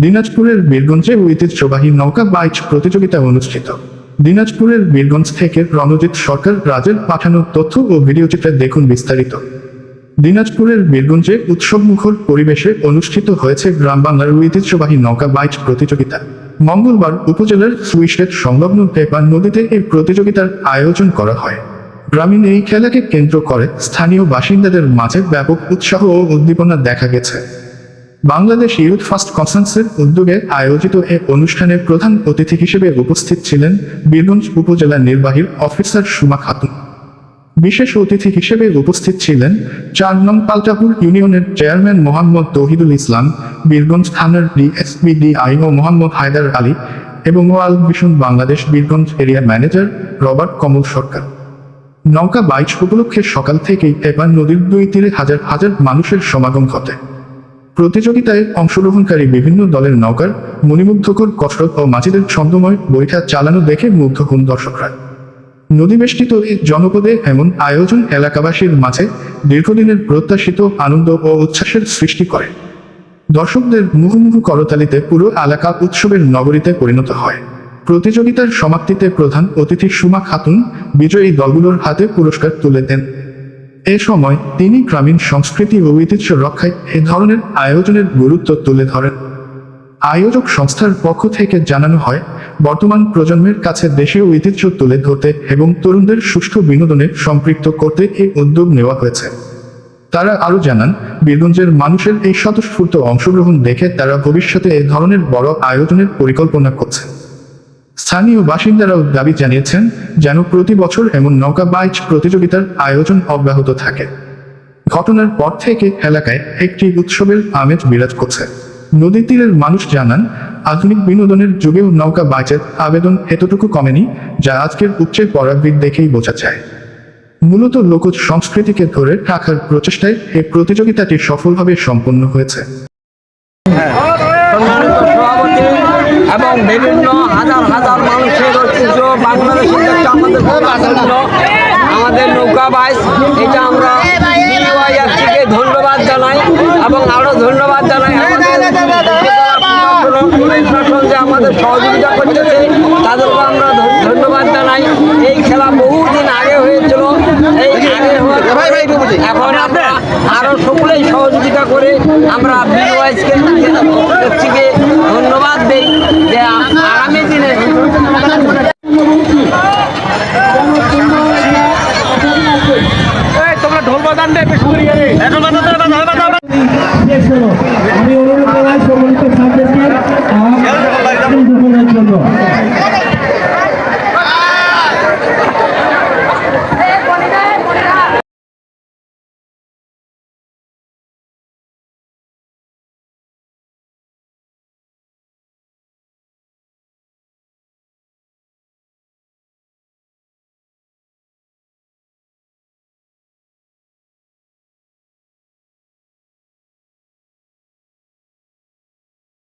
দিনাজপুরের বীরগঞ্জে ঐতিহ্যবাহী নৌকা বাইচ প্রতিযোগিতা অনুষ্ঠিত। দিনাজপুরের বীরগঞ্জ থেকে রণজিৎ সরকার রাজের পাঠানো তথ্য ও ভিডিওচিত্রে দেখুন বিস্তারিত। দিনাজপুরের বীরগঞ্জে উৎসবমুখর পরিবেশে অনুষ্ঠিত হয়েছে গ্রাম বাংলার ঐতিহ্যবাহী নৌকা বাইচ প্রতিযোগিতা। মঙ্গলবার উপজেলার সুইসেট সংলগ্ন পেপার নদীতে এই প্রতিযোগিতার আয়োজন করা হয়। গ্রামীণ এই খেলাকে কেন্দ্র করে স্থানীয় বাসিন্দাদের মাঝে ব্যাপক উৎসাহ ও উদ্দীপনা দেখা গেছে। বাংলাদেশ ইউথ ফার্স্ট কনফারেন্সের উদ্যোগে আয়োজিত এ অনুষ্ঠানে প্রধান অতিথি হিসেবে উপস্থিত ছিলেন বীরগঞ্জ উপজেলা নির্বাহী অফিসার সুমা খাতুন। বিশেষ অতিথি হিসেবে উপস্থিত ছিলেন ৪ নং পাল্টাপুর ইউনিয়নের চেয়ারম্যান মোহাম্মদ তৌহিদুল ইসলাম, বীরগঞ্জ থানার ডিএসপিডিআইও মোহাম্মদ হায়দার আলী এবং world vision Bangladesh Birganj area manager Robert Kamal Sarkar. নৌকা বাইচ উপলক্ষে সকাল থেকেই পেপার নদীর দুই তীরে হাজার হাজার মানুষের সমাগম ঘটে। প্রতিযোগিতায় অংশগ্রহণকারী বিভিন্ন দলের নৌকার মণিমুগ্ধকর কসরত ও মাঝিদের ছন্দময় বৈঠা চালানো দেখে মুগ্ধ হন দর্শকরা। নদীবেষ্টিত এই জনপদে এমন আয়োজন এলাকাবাসীর মাঝে দীর্ঘদিনের প্রত্যাশিত আনন্দ ও উচ্ছ্বাসের সৃষ্টি করে। দর্শকদের মুহুর্মুহু করতালিতে পুরো এলাকা উৎসবের নগরীতে পরিণত হয়। প্রতিযোগিতার সমাপ্তিতে প্রধান অতিথি সুমা খাতুন বিজয়ী দলগুলোর হাতে পুরস্কার তুলে দেন। এ সময় তিনি গ্রামীণ সংস্কৃতি ও ঐতিহ্য রক্ষায় এ ধরনের আয়োজনের গুরুত্ব তুলে ধরেন। আয়োজক সংস্থার পক্ষ থেকে জানানো হয়, বর্তমান প্রজন্মের কাছে দেশীয় ঐতিহ্য তুলে ধরতে এবং তরুণদের সুষ্ঠু বিনোদনে সম্পৃক্ত করতে এই উদ্যোগ নেওয়া হয়েছে। তারা আরও জানান, বীরগঞ্জের মানুষের এই স্বতঃস্ফূর্ত অংশগ্রহণ দেখে তারা ভবিষ্যতে এ ধরনের বড় আয়োজনের পরিকল্পনা করছে। স্থানীয় বাসিন্দারাও দাবি জানিয়েছেন যেন প্রতি বছর এমন নৌকা বাইচ প্রতিযোগিতার আয়োজন অব্যাহত থাকে। ঘটনার পর থেকে এলাকায় একটি উৎসবের আমেজ বিরাজ করছে। নদী তীরের মানুষ জানান, আধুনিক বিনোদনের যুগেও নৌকা বাইচের আবেদন এতটুকু কমেনি, যা আজকের উপচে পড়া ভিড় দেখেই বোঝা যায়। মূলত লোকজ সংস্কৃতিকে ধরে রাখার প্রচেষ্টায় এই প্রতিযোগিতাটি সফলভাবে সম্পন্ন হয়েছে। এবং বিভিন্ন হাজার হাজার মানুষের ঐতিহ্য বাংলাদেশের একটা আমাদের আমাদের নৌকা বাইচ, এটা আমরা বিওয়াইআরসিকে ধন্যবাদ জানাই এবং আরও ধন্যবাদ জানাই প্রশাসন যে আমাদের সহযোগিতা করতেছে, তাদেরকে আমরা ধন্যবাদ জানাই। এই খেলা বহুদিন আগে হয়েছিল, এই আগে এখন আমরা আরও সকলেই সহযোগিতা করে আমরা বিওয়াইসকে